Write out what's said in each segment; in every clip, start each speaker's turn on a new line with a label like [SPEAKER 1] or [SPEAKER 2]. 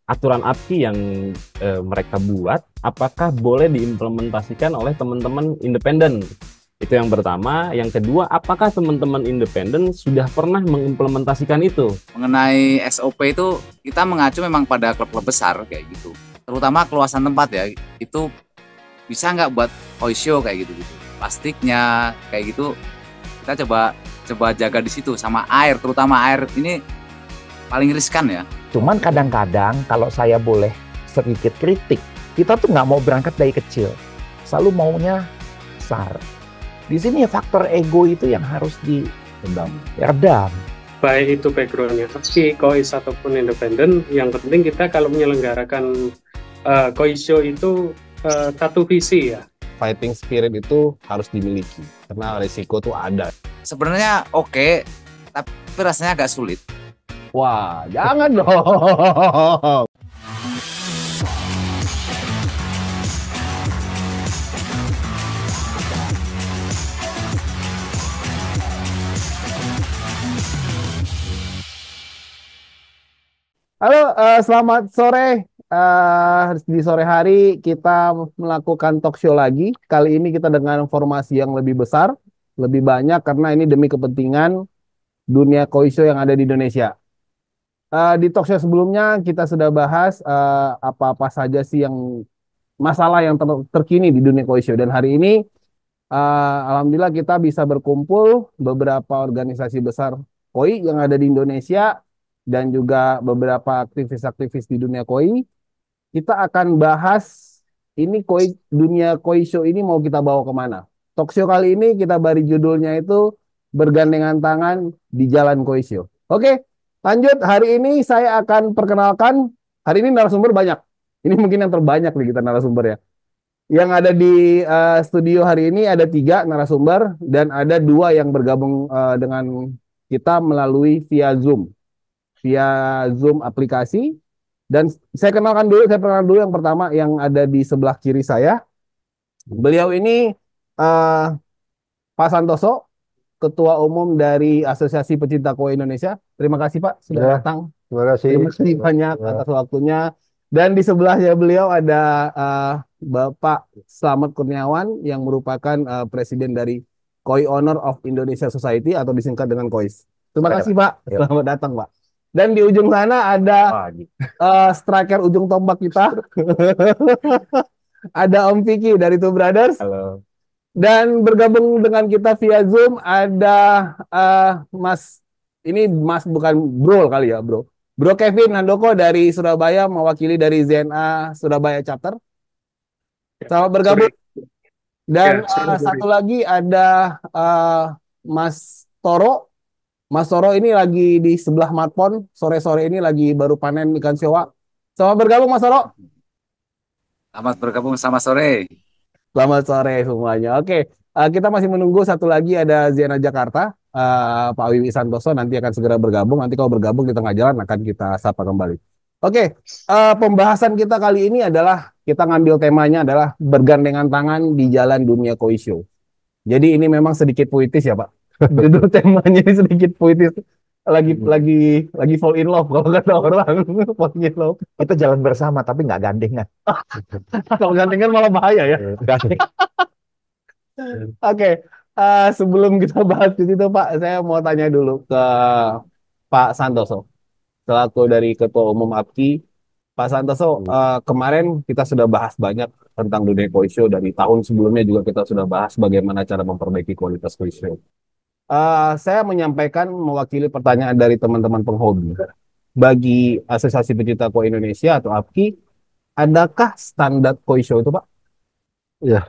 [SPEAKER 1] aturan API yang mereka buat, apakah boleh diimplementasikan oleh teman-teman independen? Itu yang pertama. Yang kedua, apakah teman-teman independen sudah pernah mengimplementasikan itu?
[SPEAKER 2] Mengenai SOP itu kita mengacu memang pada klub-klub besar kayak gitu. Terutama keluasan tempat ya, itu bisa nggak buat oisho kayak gitu-gitu. Plastiknya kayak gitu kita coba coba jaga di situ sama air, terutama air ini paling riskan ya.
[SPEAKER 3] Cuman kadang-kadang kalau saya boleh sedikit kritik, kita tuh nggak mau berangkat dari kecil, selalu maunya besar. Di sini faktor ego itu yang harus diredam.
[SPEAKER 4] Baik itu backgroundnya tapi kois ataupun independen, yang penting kita kalau menyelenggarakan koisho itu satu visi ya.
[SPEAKER 1] Fighting spirit itu harus dimiliki karena risiko tuh ada.
[SPEAKER 2] Sebenarnya oke, tapi rasanya agak sulit.
[SPEAKER 1] Wah, jangan dong. Halo, selamat sore. Di sore hari kita melakukan talk show lagi. Kali ini kita dengan informasi yang lebih besar, lebih banyak karena ini demi kepentingan dunia koisho yang ada di Indonesia. Di talk show sebelumnya kita sudah bahas apa-apa saja sih yang masalah yang terkini di dunia koisho, dan hari ini alhamdulillah kita bisa berkumpul beberapa organisasi besar koi yang ada di Indonesia dan juga beberapa aktivis-aktivis di dunia koi. Kita akan bahas ini koi, dunia koi show ini mau kita bawa kemana. Talk show kali ini kita beri judulnya itu bergandengan tangan di Jalan Koi Show. Oke, lanjut. Hari ini saya akan perkenalkan. Hari ini narasumber banyak. Ini mungkin yang terbanyak nih kita narasumber ya. Yang ada di studio hari ini ada 3 narasumber dan ada 2 yang bergabung dengan kita melalui via Zoom aplikasi. Dan saya kenalkan dulu yang pertama yang ada di sebelah kiri saya. Beliau ini uh, Pak Santoso, Ketua Umum dari Asosiasi Pecinta Kue Indonesia. Terima kasih Pak sudah
[SPEAKER 5] Ya,
[SPEAKER 1] datang.
[SPEAKER 5] terima kasih.
[SPEAKER 1] Terima kasih banyak
[SPEAKER 5] Ya,
[SPEAKER 1] atas waktunya. Dan di sebelahnya beliau ada Bapak Slamet Kurniawan yang merupakan Presiden dari Koi Owner of Indonesia Society atau disingkat dengan KOIS. Terima kasih Pak,
[SPEAKER 5] ya.
[SPEAKER 1] selamat datang Pak. Dan di ujung sana ada striker ujung tombak kita. Ada Om Vicky dari Two Brothers.
[SPEAKER 5] Halo.
[SPEAKER 1] Dan bergabung dengan kita via Zoom ada Mas, ini Mas bukan Bro kali ya Bro. Bro Kevin Handoko dari Surabaya mewakili dari ZNA Surabaya Chapter. Selamat bergabung. Dan satu lagi ada Mas Toro. Mas Toro ini lagi di sebelah Matpon. Sore-sore ini lagi baru panen ikan siowa. Selamat bergabung Mas Toro.
[SPEAKER 2] Selamat bergabung, sama sore.
[SPEAKER 1] Selamat sore semuanya. Oke, kita masih menunggu satu lagi ada Zena Jakarta. Pak Wiwi Santoso nanti akan segera bergabung. Nanti kalau bergabung di tengah jalan akan kita sapa kembali. Oke, pembahasan kita kali ini adalah kita ngambil temanya adalah bergandengan tangan di jalan dunia koi show. Jadi ini memang sedikit puitis ya Pak. Judul temanya ini sedikit puitis. Lagi fall in love kalau kata orang. Fall in love.
[SPEAKER 3] Kita jalan bersama tapi nggak gandengan.
[SPEAKER 1] Kalau gandengan malah bahaya ya.
[SPEAKER 3] Gandeng.
[SPEAKER 1] Oke, sebelum kita bahas di situ Pak, saya mau tanya dulu ke Pak Santoso, selaku dari Ketua Umum APKI. Pak Santoso, kemarin kita sudah bahas banyak tentang dunia koi show. Dari tahun sebelumnya juga kita sudah bahas bagaimana cara memperbaiki kualitas koi show. Saya menyampaikan mewakili pertanyaan dari teman-teman penghobi. Bagi Asosiasi Pecinta Koi Indonesia atau APKI, adakah standar koi show itu Pak?
[SPEAKER 5] Ya,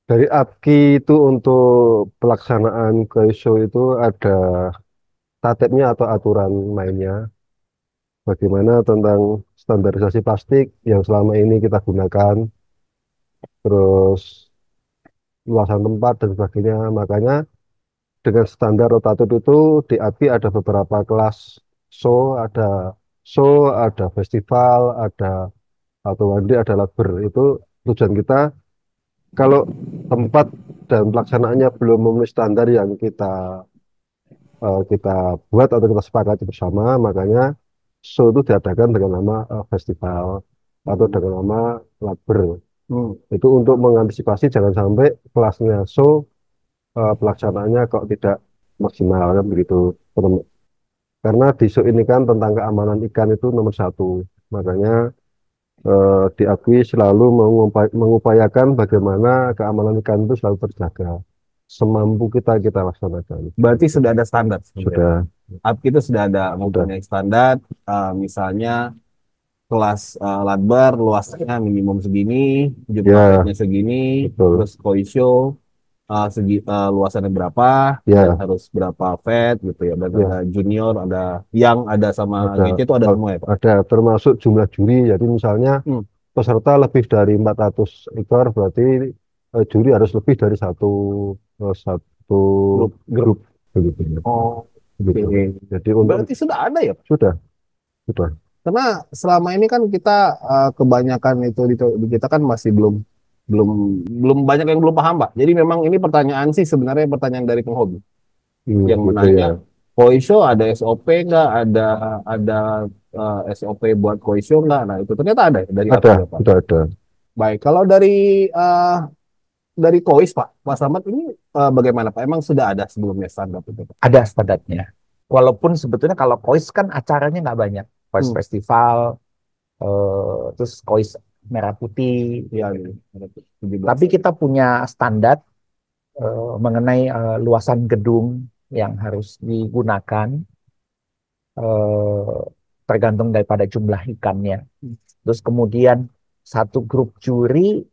[SPEAKER 5] dari APKI itu untuk pelaksanaan koi show itu ada tatipnya atau aturan mainnya. Bagaimana tentang standarisasi plastik yang selama ini kita gunakan, terus luasan tempat dan sebagainya. Makanya dengan standar rotatif itu di APKI ada beberapa kelas show, ada festival, ada atau one day, ada laber. Itu tujuan kita kalau tempat dan pelaksanaannya belum memenuhi standar yang kita buat atau kita sepakati bersama, makanya show itu diadakan dengan nama festival atau dengan nama labber. Itu untuk mengantisipasi jangan sampai kelasnya show pelaksanaannya kok tidak maksimal kan begitu. Karena di show ini kan tentang keamanan ikan itu nomor satu. Makanya diakui selalu mengupayakan bagaimana keamanan ikan itu selalu terjaga. Semampu kita kita laksanakan.
[SPEAKER 1] Berarti sudah ada standar
[SPEAKER 5] Sudah,
[SPEAKER 1] sebenarnya. Kita sudah ada mempunyai standar, misalnya kelas ladbar luasnya minimum segini, jumlah
[SPEAKER 5] ya,
[SPEAKER 1] bednya segini,
[SPEAKER 5] betul.
[SPEAKER 1] terus koi show luasannya berapa, dan
[SPEAKER 5] Ya,
[SPEAKER 1] harus berapa fed gitu ya. Dan
[SPEAKER 5] ya,
[SPEAKER 1] ada junior, ada yang, ada sama
[SPEAKER 5] ada,
[SPEAKER 1] GC itu ada semua ya Pak.
[SPEAKER 5] ada termasuk jumlah juri. Jadi misalnya
[SPEAKER 1] Hmm.
[SPEAKER 5] peserta lebih dari 400 ekor, berarti juri harus lebih dari satu grup begitu.
[SPEAKER 1] Oh,
[SPEAKER 5] Begitu.
[SPEAKER 1] oke.
[SPEAKER 5] Jadi untuk
[SPEAKER 1] Berarti sudah ada ya Pak?
[SPEAKER 5] sudah.
[SPEAKER 1] Karena selama ini kan kita kebanyakan itu di kita kan masih belum belum belum banyak yang belum paham Pak. Jadi memang ini pertanyaan sih sebenarnya pertanyaan dari penghobi yang
[SPEAKER 5] Gitu
[SPEAKER 1] menanya,
[SPEAKER 5] ya.
[SPEAKER 1] koi show ada SOP nggak? Ada SOP buat koi show nggak? Nah itu ternyata ada ya dari
[SPEAKER 5] Ada,
[SPEAKER 1] API ya Pak.
[SPEAKER 5] sudah ada.
[SPEAKER 1] Baik, kalau dari kois Pak, Mas Ahmad ini bagaimana Pak? Emang sudah ada sebelumnya standar itu Pak?
[SPEAKER 3] Ada standarnya. Walaupun sebetulnya kalau KOIS kan acaranya nggak banyak. KOIS
[SPEAKER 1] Hmm.
[SPEAKER 3] Festival, terus KOIS Merah Putih.
[SPEAKER 1] Ya, ini ada 17.
[SPEAKER 3] Tapi kita punya standar mengenai luasan gedung yang harus digunakan, eh, tergantung daripada jumlah ikannya. Terus kemudian satu grup juri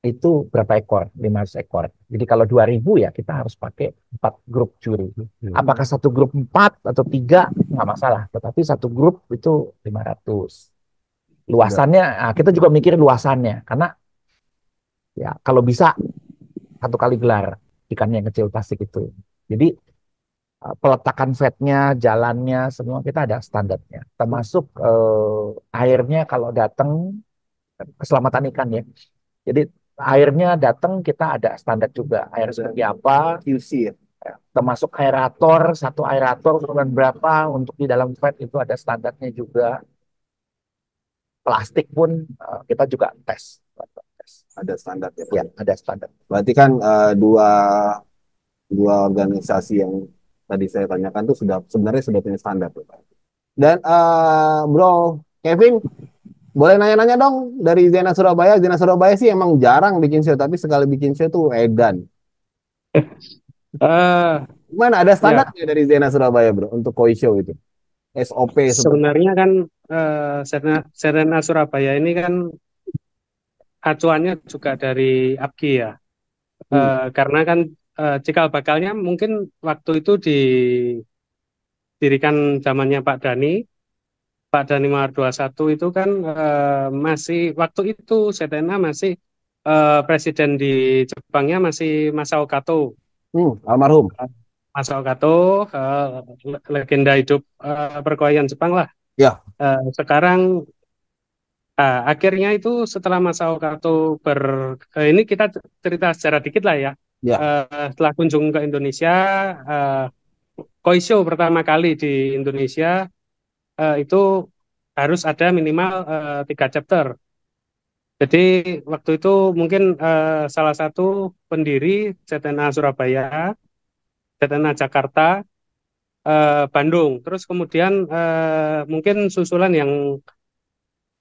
[SPEAKER 3] itu berapa ekor? 500 ekor. Jadi kalau 2000 ya kita harus pakai 4 grup juri. Apakah satu grup 4 atau 3 nggak masalah. Tetapi satu grup itu 500. Luasannya, kita juga mikir luasannya. Karena ya kalau bisa satu kali gelar ikan yang kecil plastik itu. Jadi peletakan fatnya, jalannya, semua kita ada standarnya. Termasuk airnya kalau datang, keselamatan ikan ya. Jadi airnya datang kita ada standar juga. Air seperti apa,
[SPEAKER 1] QC ya.
[SPEAKER 3] termasuk aerator, satu aerator ukuran berapa untuk di dalam vat itu ada standarnya juga. Plastik pun kita juga tes.
[SPEAKER 1] Ada standar ya Pak.
[SPEAKER 3] Ya, ada standar.
[SPEAKER 1] Berarti kan dua organisasi yang tadi saya tanyakan tuh sebenarnya sudah punya standar tuh Pak. Dan Bro Kevin, boleh nanya-nanya dong dari Zena Surabaya. Zena Surabaya sih emang jarang bikin show, tapi sekali bikin show tuh edan.
[SPEAKER 4] Eh,
[SPEAKER 1] Gimana ada
[SPEAKER 4] ya,
[SPEAKER 1] standarnya dari Zena Surabaya Bro untuk koi show itu? SOP seperti
[SPEAKER 4] sebenarnya kan Serena Surabaya ini kan acuannya juga dari APGI ya. Karena kan cikal bakalnya mungkin waktu itu didirikan zamannya Pak Dani Mawar 21 itu kan masih waktu itu ZNA masih presiden di Jepangnya masih Masao Kato.
[SPEAKER 1] almarhum.
[SPEAKER 4] Masao Kato, legenda hidup perkelahian Jepang lah.
[SPEAKER 1] Ya.
[SPEAKER 4] Sekarang akhirnya itu setelah Masao Kato ini kita cerita secara dikit lah ya.
[SPEAKER 1] Ya.
[SPEAKER 4] Setelah kunjung ke Indonesia, Koisho pertama kali di Indonesia itu harus ada minimal 3 chapter. Jadi waktu itu mungkin salah satu pendiri ZNA Surabaya, ZNA Jakarta, Bandung. Terus kemudian mungkin susulan yang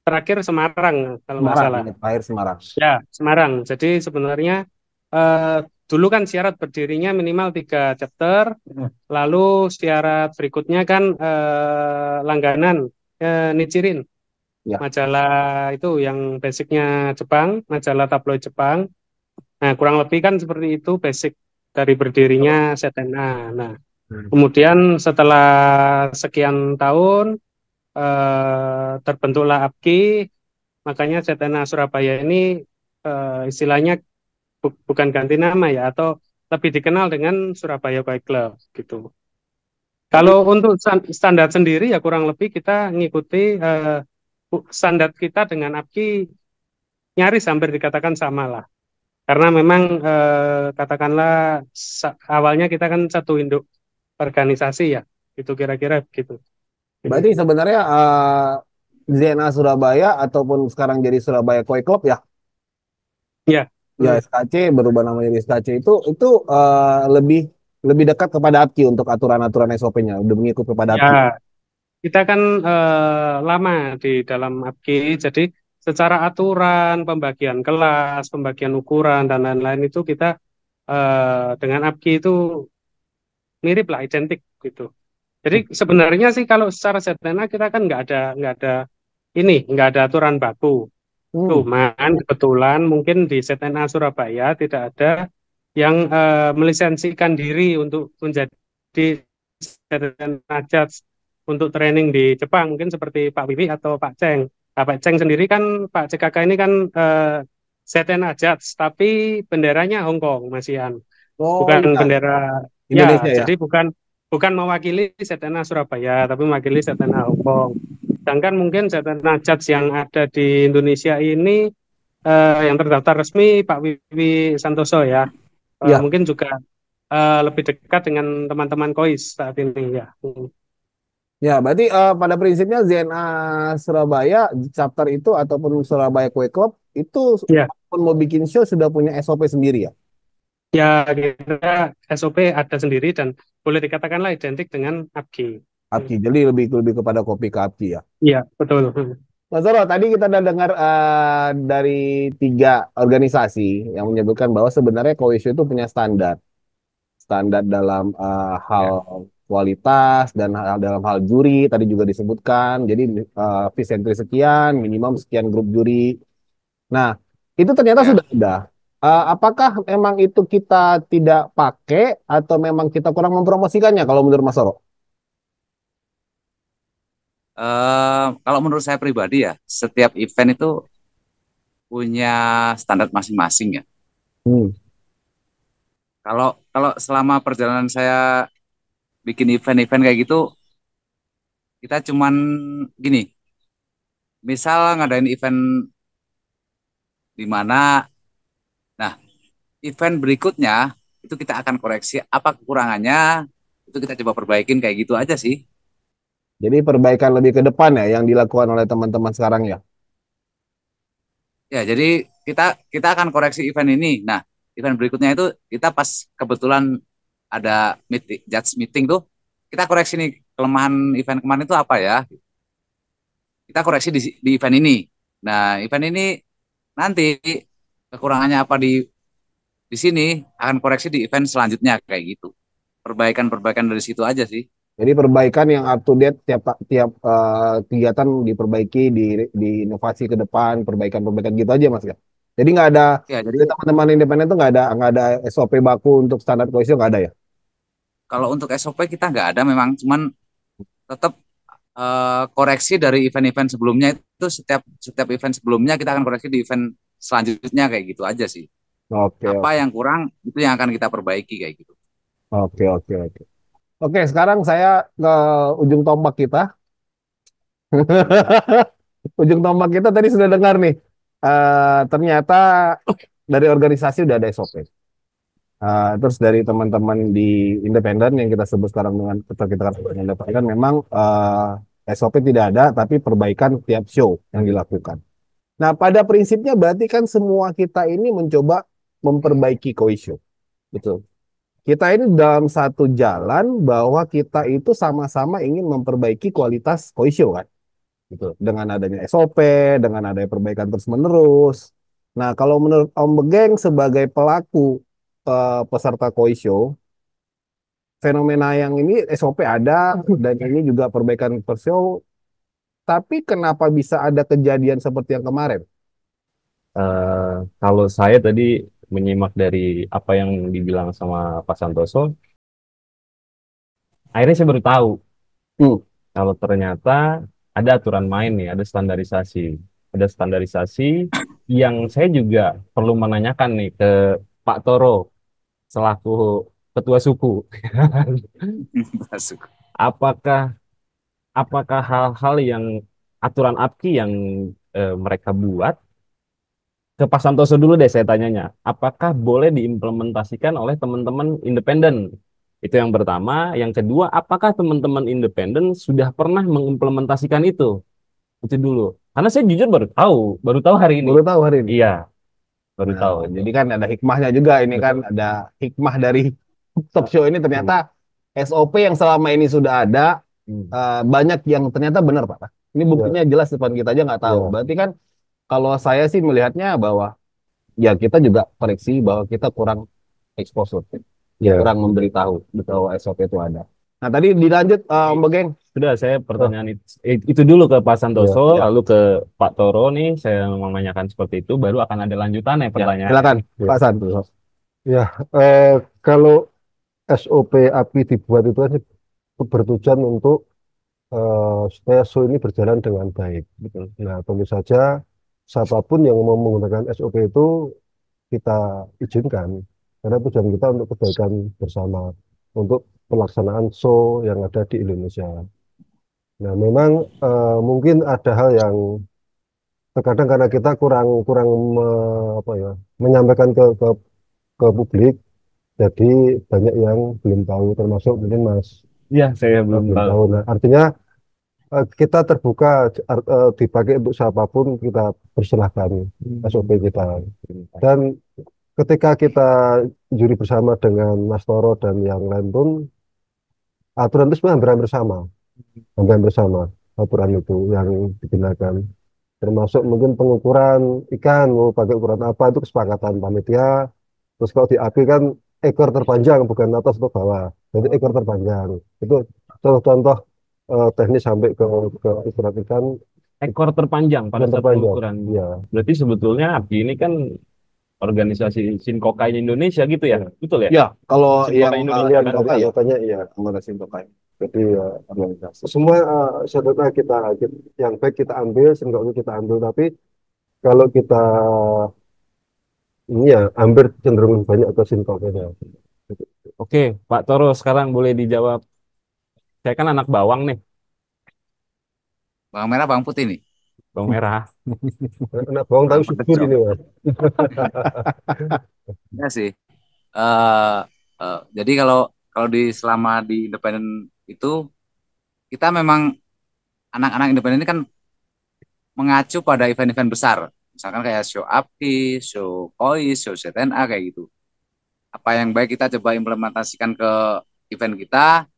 [SPEAKER 4] terakhir Semarang kalau nggak
[SPEAKER 1] Semarang,
[SPEAKER 4] salah.
[SPEAKER 1] ini air Semarang.
[SPEAKER 4] Ya, Semarang. Jadi sebenarnya dulu kan syarat berdirinya minimal 3 chapter, lalu syarat berikutnya kan langganan Nichirin,
[SPEAKER 1] Ya.
[SPEAKER 4] majalah itu yang basicnya Jepang, majalah tabloid Jepang. Nah, kurang lebih kan seperti itu basic dari berdirinya ZNA. Nah, kemudian setelah sekian tahun terbentuklah APKI, makanya ZNA Surabaya ini istilahnya bukan ganti nama ya, atau lebih dikenal dengan Surabaya Koi Club gitu. Kalau untuk standar sendiri ya kurang lebih kita ngikuti standar kita dengan APKI nyaris hampir dikatakan sama lah. Karena memang katakanlah awalnya kita kan satu induk organisasi ya, itu kira-kira begitu.
[SPEAKER 1] Berarti sebenarnya ZNA Surabaya ataupun sekarang jadi Surabaya Koi Club ya,
[SPEAKER 4] Ya,
[SPEAKER 1] ya
[SPEAKER 4] hmm,
[SPEAKER 1] SKC berubah nama jadi SKC itu lebih lebih dekat kepada APKI untuk aturan-aturan SOP-nya, udah mengikut kepada
[SPEAKER 4] ya
[SPEAKER 1] APKI.
[SPEAKER 4] kita kan lama di dalam APKI, jadi secara aturan, pembagian kelas, pembagian ukuran dan lain-lain itu kita dengan APKI itu mirip lah, identik gitu. Jadi sebenarnya sih kalau secara sederhana kita kan nggak ada aturan baku.
[SPEAKER 1] Hmm.
[SPEAKER 4] Cuman kebetulan mungkin di ZNA Surabaya tidak ada yang melisensikan diri untuk menjadi ZNA Judge untuk training di Jepang, mungkin seperti Pak Wiwi atau Pak Ceng. Nah, Pak Ceng sendiri kan, Pak CKK ini kan ZNA Judge, tapi benderanya Hong Kong, Masian.
[SPEAKER 1] Oh
[SPEAKER 4] Bukan
[SPEAKER 1] iya,
[SPEAKER 4] bendera, ya,
[SPEAKER 1] Indonesia ya.
[SPEAKER 4] jadi bukan bukan mewakili ZNA Surabaya, tapi mewakili ZNA Hong Kong. Sedangkan mungkin ZNA Judge yang ada di Indonesia ini yang terdaftar resmi Pak Wiwi Santoso ya.
[SPEAKER 1] Iya.
[SPEAKER 4] Mungkin juga lebih dekat dengan teman-teman KOIS saat ini ya.
[SPEAKER 1] Ya, berarti pada prinsipnya ZNA Surabaya chapter itu ataupun Surabaya Kue Club itu
[SPEAKER 4] Ya,
[SPEAKER 1] pun mau bikin show sudah punya SOP sendiri ya.
[SPEAKER 4] ya kita SOP ada sendiri dan boleh dikatakanlah identik dengan APGI.
[SPEAKER 1] APKI, jadi lebih lebih kepada kopi ke APKI ya.
[SPEAKER 4] Iya, betul.
[SPEAKER 1] Mas Zoro, tadi kita udah dengar dari tiga organisasi yang menyebutkan bahwa sebenarnya Koisho itu punya standar. Standar dalam hal
[SPEAKER 2] Ya,
[SPEAKER 1] kualitas dan dalam hal juri, tadi juga disebutkan. Jadi fee entry sekian, minimum sekian grup juri. Nah, itu ternyata
[SPEAKER 2] ya.
[SPEAKER 1] sudah ada. Apakah memang itu kita tidak pakai atau memang kita kurang mempromosikannya kalau menurut Mas Zoro?
[SPEAKER 2] Kalau menurut saya pribadi ya, setiap event itu punya standar masing-masing ya.
[SPEAKER 1] Hmm.
[SPEAKER 2] Kalau kalau selama perjalanan saya bikin event-event kayak gitu, kita cuman gini, misal ngadain event di mana, nah event berikutnya itu kita akan koreksi apa kekurangannya, itu kita coba perbaikin kayak gitu aja sih.
[SPEAKER 1] Jadi perbaikan lebih ke depan ya yang dilakukan oleh teman-teman sekarang ya.
[SPEAKER 2] Ya, jadi kita kita akan koreksi event ini. Nah, event berikutnya itu kita pas kebetulan ada meeting, judge meeting tuh, kita koreksi nih kelemahan event kemarin itu apa ya? Kita koreksi di event ini. Nah, event ini nanti kekurangannya apa di sini akan koreksi di event selanjutnya kayak gitu. Perbaikan-perbaikan dari situ aja sih.
[SPEAKER 1] Jadi perbaikan yang up to date tiap tiap kegiatan diperbaiki, di inovasi ke depan, perbaikan-perbaikan gitu aja Mas ya. Jadi nggak ada
[SPEAKER 2] Ya,
[SPEAKER 1] dari
[SPEAKER 2] jadi
[SPEAKER 1] teman-teman independen tuh nggak ada SOP baku untuk standar koisio nggak ada ya.
[SPEAKER 2] kalau untuk SOP kita nggak ada memang, cuman tetap koreksi dari event-event sebelumnya itu setiap setiap event sebelumnya kita akan koreksi di event selanjutnya kayak gitu aja sih.
[SPEAKER 1] Oke,
[SPEAKER 2] Apa
[SPEAKER 1] oke,
[SPEAKER 2] yang kurang itu yang akan kita perbaiki kayak gitu.
[SPEAKER 1] oke, oke, oke. Oke, sekarang saya ke ujung tombak kita. Ujung tombak kita tadi sudah dengar nih. Ternyata dari organisasi udah ada SOP. Terus dari teman-teman di independen yang kita sebut sekarang dengan atau kita katakan sebagai independen memang SOP tidak ada tapi perbaikan tiap show yang dilakukan. Nah, pada prinsipnya berarti kan semua kita ini mencoba memperbaiki koi show. Betul. Kita ini dalam satu jalan bahwa kita itu sama-sama ingin memperbaiki kualitas koi show kan. Gitu. Dengan adanya SOP, dengan adanya perbaikan terus-menerus. Nah, kalau menurut Om Begeng sebagai pelaku peserta koi show, fenomena yang ini SOP ada dan ini juga perbaikan per show, tapi kenapa bisa ada kejadian seperti yang kemarin?
[SPEAKER 6] Eh, Kalau saya tadi menyimak dari apa yang dibilang sama Pak Santoso, akhirnya saya baru tahu
[SPEAKER 1] Hmm.
[SPEAKER 6] kalau ternyata ada aturan main nih, ada standarisasi. Ada standarisasi yang saya juga perlu menanyakan nih ke Pak Toro selaku ketua suku.
[SPEAKER 2] Masuk.
[SPEAKER 6] Apakah apakah hal-hal yang aturan APKI yang mereka buat ke Pak Santoso dulu deh saya tanyanya. Apakah boleh diimplementasikan oleh teman-teman independen? Itu yang pertama. Yang kedua, apakah teman-teman independen sudah pernah mengimplementasikan itu? Itu dulu. Karena saya jujur baru tahu hari ini.
[SPEAKER 1] Baru tahu hari ini.
[SPEAKER 6] Iya, baru tahu.
[SPEAKER 1] Nah, jadi kan ada hikmahnya juga ini kan,
[SPEAKER 6] Betul.
[SPEAKER 1] ada hikmah dari talk show ini, ternyata SOP yang selama ini sudah ada
[SPEAKER 6] Hmm.
[SPEAKER 1] banyak yang ternyata benar Pak. Ini
[SPEAKER 5] Ya,
[SPEAKER 1] buktinya jelas depan kita aja nggak tahu.
[SPEAKER 5] ya,
[SPEAKER 1] Berarti kan kalau saya sih melihatnya bahwa ya kita juga koreksi bahwa kita kurang exposure,
[SPEAKER 5] ya,
[SPEAKER 1] kurang memberitahu bahwa SOP itu ada. Nah tadi dilanjut Mbak Geng.
[SPEAKER 6] Sudah, saya
[SPEAKER 5] ah,
[SPEAKER 6] pertanyaan itu dulu ke Pak Santoso,
[SPEAKER 5] ya,
[SPEAKER 1] Ya,
[SPEAKER 6] lalu ke Pak Toro nih, saya mau menanyakan seperti itu, baru akan ada lanjutannya
[SPEAKER 1] ya,
[SPEAKER 6] pertanyaannya.
[SPEAKER 1] silakan
[SPEAKER 5] ya.
[SPEAKER 1] Pak San.
[SPEAKER 5] Ya, kalau SOP API dibuat itu kan bertujuan untuk supaya show ini berjalan dengan baik.
[SPEAKER 6] Betul.
[SPEAKER 5] Nah, tentu saja siapapun yang mau menggunakan SOP itu kita izinkan karena tujuan kita untuk kebaikan bersama, untuk pelaksanaan show yang ada di Indonesia. Nah, memang mungkin ada hal yang terkadang karena kita kurang kurang apa ya, menyampaikan ke publik, jadi banyak yang belum tahu, termasuk mungkin Mas
[SPEAKER 6] Iya, saya belum
[SPEAKER 5] belum
[SPEAKER 6] tahu.
[SPEAKER 5] tahu. Nah, artinya kita terbuka, dipakai untuk siapapun, kita persilahkan SOP kita. Dan ketika kita juri bersama dengan Mas Toro dan yang lain pun, aturan itu sebenarnya hampir sama aturan itu yang digunakan. Termasuk mungkin pengukuran ikan, mau pakai ukuran apa, itu kesepakatan panitia. Terus kalau di API kan ekor terpanjang, bukan atas atau bawah. Jadi ekor terpanjang. Itu contoh-contoh teknis sampai ke ukuran ikan
[SPEAKER 6] Ekor terpanjang pada
[SPEAKER 5] yang
[SPEAKER 6] saat
[SPEAKER 5] terpanjang.
[SPEAKER 6] pengukuran.
[SPEAKER 5] Ya,
[SPEAKER 6] Berarti sebetulnya API ini kan organisasi Sinkokai Indonesia gitu ya? Betul ya?
[SPEAKER 1] Ya, kalau yang
[SPEAKER 6] Sinkokai Indonesia
[SPEAKER 5] lihat
[SPEAKER 6] kan?
[SPEAKER 5] dari
[SPEAKER 1] Sintokai ya,
[SPEAKER 5] anggotanya, iya.
[SPEAKER 1] anggota Sintokai.
[SPEAKER 5] Jadi ya, semua sebetulnya yang baik kita ambil, sehingga kita ambil. Tapi kalau kita ini ya, hampir cenderung banyak ke sintoknya.
[SPEAKER 6] Oke, Pak Toro sekarang boleh dijawab. Saya kan anak bawang nih,
[SPEAKER 2] Bawang merah, bawang putih nih.
[SPEAKER 6] bawang merah.
[SPEAKER 5] Anak bawang tahu
[SPEAKER 2] Kurang
[SPEAKER 5] subur
[SPEAKER 2] pengecut.
[SPEAKER 5] ini, Mas.
[SPEAKER 2] Ya sih. eh jadi kalau kalau selama di independen itu kita memang anak-anak independen ini kan mengacu pada event-event besar. Misalkan kayak show API, show KOIS, show ZNA kayak gitu. Apa yang baik kita coba implementasikan ke event kita.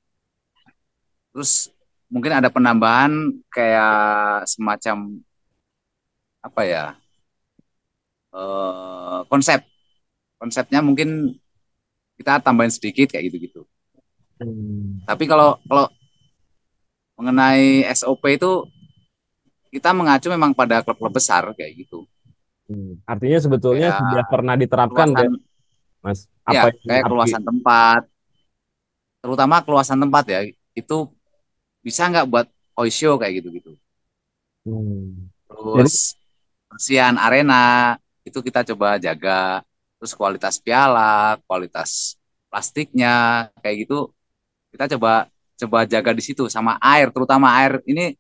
[SPEAKER 2] Terus mungkin ada penambahan kayak semacam apa ya, konsep. Konsepnya mungkin kita tambahin sedikit kayak gitu-gitu.
[SPEAKER 6] Hmm.
[SPEAKER 2] Tapi kalau kalau mengenai SOP itu kita mengacu memang pada klub-klub besar kayak gitu.
[SPEAKER 6] Artinya sebetulnya
[SPEAKER 2] Kayak
[SPEAKER 6] sudah pernah diterapkan
[SPEAKER 2] keluasan,
[SPEAKER 6] kayak Mas,
[SPEAKER 2] ya
[SPEAKER 6] apa yang
[SPEAKER 2] kayak
[SPEAKER 6] API?
[SPEAKER 2] keluasan tempat, terutama keluasan tempat ya, itu bisa nggak buat show kayak gitu-gitu.
[SPEAKER 6] Hmm.
[SPEAKER 1] Jadi
[SPEAKER 2] Terus bersihan arena itu kita coba jaga. Terus kualitas piala, kualitas plastiknya kayak gitu kita coba coba jaga di situ, sama air, terutama air ini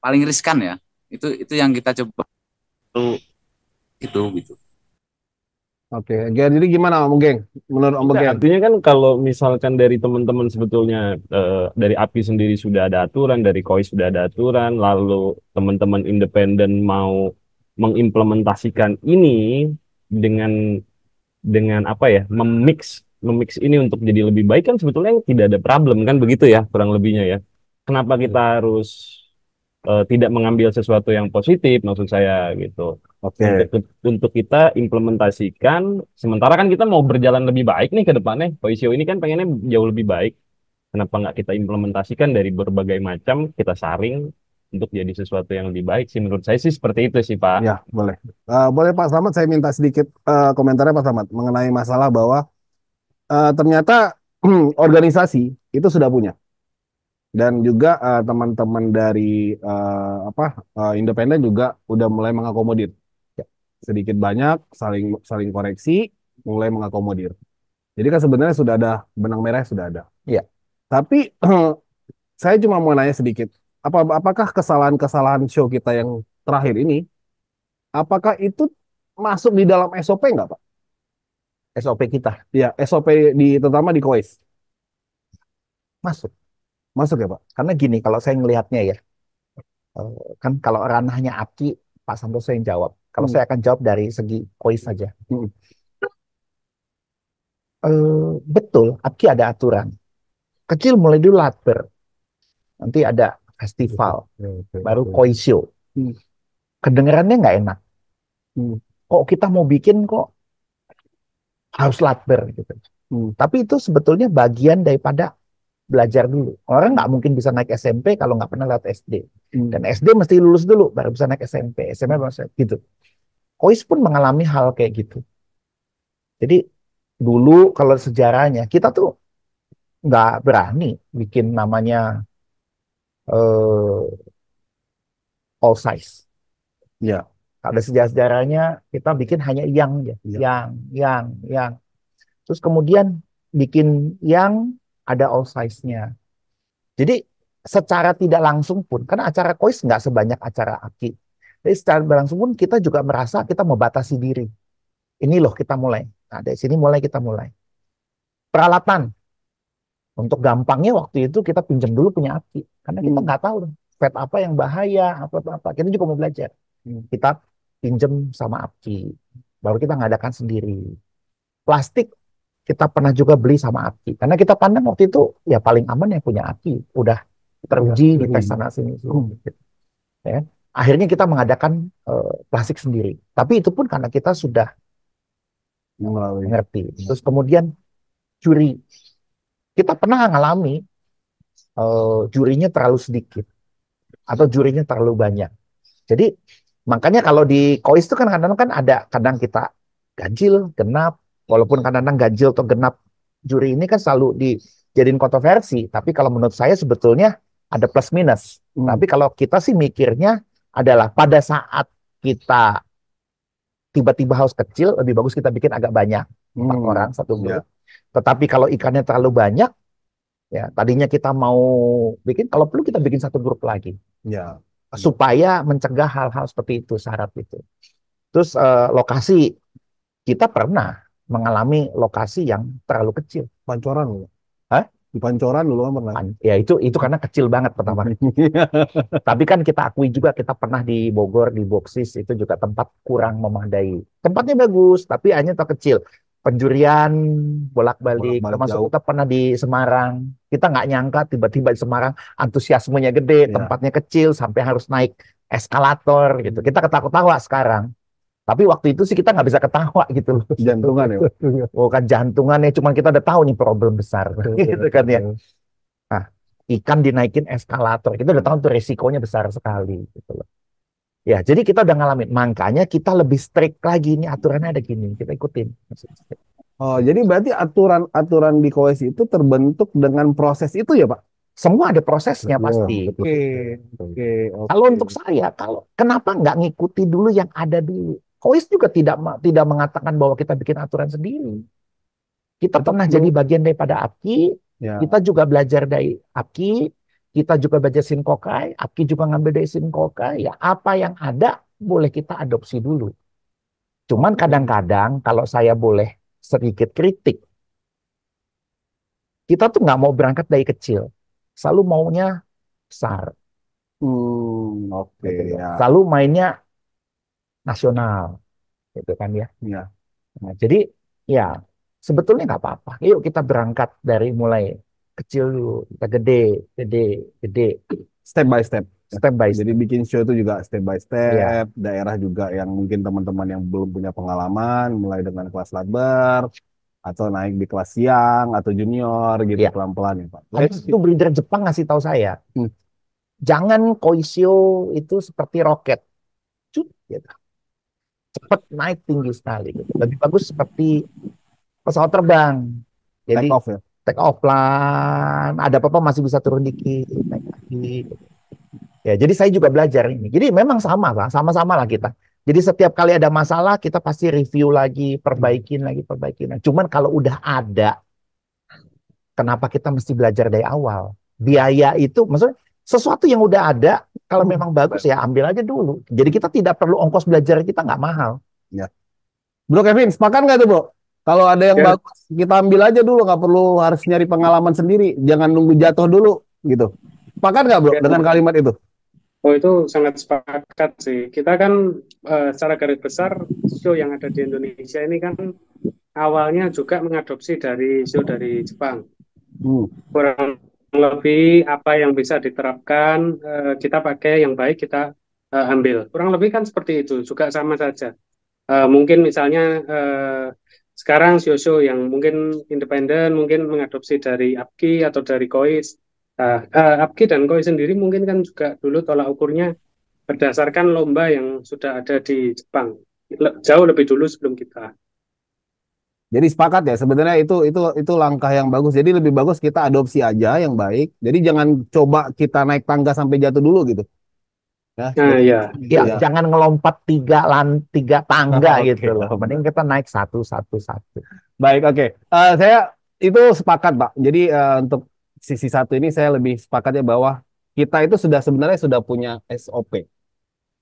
[SPEAKER 2] paling riskan ya. Itu yang kita coba itu gitu.
[SPEAKER 1] oke, jadi gimana Om Geng? Menurut Om
[SPEAKER 6] Enggak,
[SPEAKER 1] Geng?
[SPEAKER 6] artinya kan kalau misalkan dari teman-teman sebetulnya dari API sendiri sudah ada aturan, dari KOI sudah ada aturan, lalu teman-teman independen mau mengimplementasikan ini dengan apa ya, memix ini untuk jadi lebih baik kan sebetulnya tidak ada problem kan begitu ya kurang lebihnya ya. Kenapa kita harus tidak mengambil sesuatu yang positif maksud saya gitu. Untuk
[SPEAKER 1] Oke.
[SPEAKER 6] kita implementasikan sementara kan kita mau berjalan lebih baik nih ke depannya. Poisio ini kan pengennya jauh lebih baik. Kenapa nggak kita implementasikan dari berbagai macam kita saring untuk jadi sesuatu yang lebih baik sih menurut saya sih seperti itu sih Pak.
[SPEAKER 1] Ya, boleh. Boleh Pak Slamet, saya minta sedikit komentarnya Pak Slamet mengenai masalah bahwa ternyata organisasi itu sudah punya, dan juga teman-teman dari apa independen juga udah mulai mengakomodir. Ya, sedikit banyak saling saling koreksi, mulai mengakomodir. Jadi kan sebenarnya sudah ada benang merah, sudah ada.
[SPEAKER 3] Iya.
[SPEAKER 1] Tapi saya cuma mau nanya sedikit, apakah kesalahan-kesalahan show kita yang terakhir ini, apakah itu masuk di dalam SOP nggak Pak?
[SPEAKER 3] SOP kita.
[SPEAKER 1] Ya, SOP terutama di KOIS.
[SPEAKER 3] Masuk.
[SPEAKER 1] Masuk ya Pak?
[SPEAKER 3] Karena gini, kalau saya ngelihatnya ya, kan kalau ranahnya Apki, Pak Santoso yang jawab. Kalau saya akan jawab dari segi kois saja.
[SPEAKER 1] Hmm.
[SPEAKER 3] Betul, Apki ada aturan. Kecil mulai dulu Latber, nanti ada festival, baru kois show. Kedengarannya nggak enak. Kok kita mau bikin kok harus Latber gitu. Tapi itu sebetulnya bagian daripada belajar dulu. Orang nggak mungkin bisa naik SMP kalau nggak pernah lewat SD. Dan SD mesti lulus dulu baru bisa naik SMP. SMP baru gitu. Kois pun mengalami hal kayak gitu. Jadi dulu kalau sejarahnya kita tuh nggak berani bikin namanya all size.
[SPEAKER 1] Ya.
[SPEAKER 3] Ada sejarah-sejarahnya kita bikin hanya yang aja, yang. Terus kemudian bikin yang ada all size-nya. Jadi secara tidak langsung pun, karena acara kois nggak sebanyak acara Aki. Jadi secara langsung pun kita juga merasa kita membatasi diri. Ini loh kita mulai. Nah, dari sini mulai kita mulai. Peralatan. Untuk gampangnya waktu itu kita pinjam dulu punya Aki. Karena kita nggak tahu fat apa yang bahaya, apa-apa. Kita juga mau belajar. Kita pinjam sama Aki. Baru kita ngadakan sendiri. Plastik kita pernah juga beli sama Aki. Karena kita pandang waktu itu ya paling aman yang punya Aki. Udah teruji di tes sana sini. Ya. Akhirnya kita mengadakan plastik sendiri. Tapi itu pun karena kita sudah ngerti. Terus kemudian juri. Kita pernah ngalami jurinya terlalu sedikit. Atau jurinya terlalu banyak. Jadi makanya kalau di kois itu kan kadang-kadang kan ada, kadang kita ganjil, genap. Walaupun kadang-kadang ganjil atau genap juri ini kan selalu dijadiin kontroversi. Tapi kalau menurut saya sebetulnya ada plus minus. Tapi kalau kita sih mikirnya adalah pada saat kita tiba-tiba haus kecil, lebih bagus kita bikin agak banyak. 4 orang, 1 grup. Tetapi kalau ikannya terlalu banyak, ya tadinya kita mau bikin, kalau perlu kita bikin 1 grup lagi.
[SPEAKER 1] Ya.
[SPEAKER 3] Supaya mencegah hal-hal seperti itu, syarat itu. Terus lokasi, kita pernah mengalami lokasi yang terlalu kecil.
[SPEAKER 1] Pancoran loh.
[SPEAKER 3] Hah?
[SPEAKER 1] Di Pancoran dulu kan pernah.
[SPEAKER 3] Ya itu karena kecil banget pertama. Tapi kan kita akui juga kita pernah di Bogor, di Boksis, itu juga tempat kurang memadai. Tempatnya bagus, tapi hanya terkecil. Penjurian bolak-balik, termasuk kita pernah di Semarang. Kita nggak nyangka tiba-tiba di Semarang antusiasmenya gede, tempatnya kecil sampai harus naik eskalator gitu. Kita ketawa-tawa sekarang. Tapi waktu itu sih kita nggak bisa ketawa gitu loh.
[SPEAKER 1] Jantungan ya.
[SPEAKER 3] Oh kan jantungan ya, cuman kita udah tahu nih problem besar gitu kan ya. Nah, ikan dinaikin eskalator, kita udah tahu tuh resikonya besar sekali gitu loh. Ya, jadi kita udah ngalamin. Makanya kita lebih strict lagi, nih aturannya ada gini, kita ikutin.
[SPEAKER 1] Oh, jadi berarti aturan di kois itu terbentuk dengan proses itu ya, Pak?
[SPEAKER 3] Semua ada prosesnya pasti.
[SPEAKER 1] Oke.
[SPEAKER 3] Kalau untuk saya, kenapa nggak ngikuti dulu yang ada dulu? Kois juga tidak mengatakan bahwa kita bikin aturan sendiri. Kita pernah jadi bagian daripada Apki, kita juga belajar dari Apki, kita juga belajar Sinkokai, Apki juga ngambil dari Sinkokai. Ya, apa yang ada boleh kita adopsi dulu. Cuman kadang-kadang kalau saya boleh sedikit kritik, kita tuh nggak mau berangkat dari kecil, selalu maunya besar. Selalu mainnya nasional, gitu kan ya. Nah, jadi ya sebetulnya nggak apa-apa. Yuk kita berangkat dari mulai kecil dulu, kita gede.
[SPEAKER 1] Step by step.
[SPEAKER 3] Jadi
[SPEAKER 1] bikin show itu juga step by step. Daerah juga yang mungkin teman-teman yang belum punya pengalaman, mulai dengan kelas labar atau naik di kelas siang atau junior gitu pelan-pelan ya Pak.
[SPEAKER 3] Itu breeder Jepang ngasih tahu saya, jangan koisio itu seperti roket, gitu. Cepat naik tinggi sekali. Gitu. Lebih bagus seperti pesawat terbang. Jadi take off pelan, ada apa-apa masih bisa turun dikit, naik lagi. Ya, jadi saya juga belajar ini. Jadi memang sama-sama lah kita. Jadi setiap kali ada masalah kita pasti review lagi, perbaikin lagi. Nah, cuman kalau udah ada, kenapa kita mesti belajar dari awal? Biaya itu, maksudnya sesuatu yang udah ada, kalau memang bagus ya ambil aja dulu. Jadi kita tidak perlu ongkos belajar kita nggak mahal.
[SPEAKER 1] Ya. Bro Kevin, sepakat nggak tuh Bro? Kalau ada yang
[SPEAKER 4] Ya,
[SPEAKER 1] bagus, kita ambil aja dulu, nggak perlu harus nyari pengalaman sendiri. Jangan nunggu jatuh dulu, gitu. Sepakat nggak, Bro,
[SPEAKER 4] ya.
[SPEAKER 1] dengan kalimat itu?
[SPEAKER 4] Oh, itu sangat sepakat sih. Kita kan secara garis besar show yang ada di Indonesia ini kan awalnya juga mengadopsi dari show dari Jepang.
[SPEAKER 1] Hmm.
[SPEAKER 4] Kurang lebih apa yang bisa diterapkan, kita pakai yang baik, kita ambil. Kurang lebih kan seperti itu, juga sama saja. Mungkin misalnya sekarang show-show yang mungkin independen, mungkin mengadopsi dari APKI atau dari KOIS. Nah, APKI dan KOIS sendiri mungkin kan juga dulu tolak ukurnya berdasarkan lomba yang sudah ada di Jepang. Jauh lebih dulu sebelum kita.
[SPEAKER 1] Jadi sepakat ya, sebenarnya itu langkah yang bagus. Jadi lebih bagus kita adopsi aja yang baik. Jadi jangan coba kita naik tangga sampai jatuh dulu gitu. Ya,
[SPEAKER 4] Nah,
[SPEAKER 1] jadi
[SPEAKER 4] ya.
[SPEAKER 3] Ya,
[SPEAKER 1] ya.
[SPEAKER 3] jangan ngelompat tiga tangga
[SPEAKER 1] Oke,
[SPEAKER 3] gitu loh. Mending kita naik satu, satu, satu.
[SPEAKER 1] baik, oke. Saya itu sepakat, Pak. Jadi untuk sisi satu ini saya lebih sepakatnya bahwa kita itu sudah sebenarnya sudah punya SOP.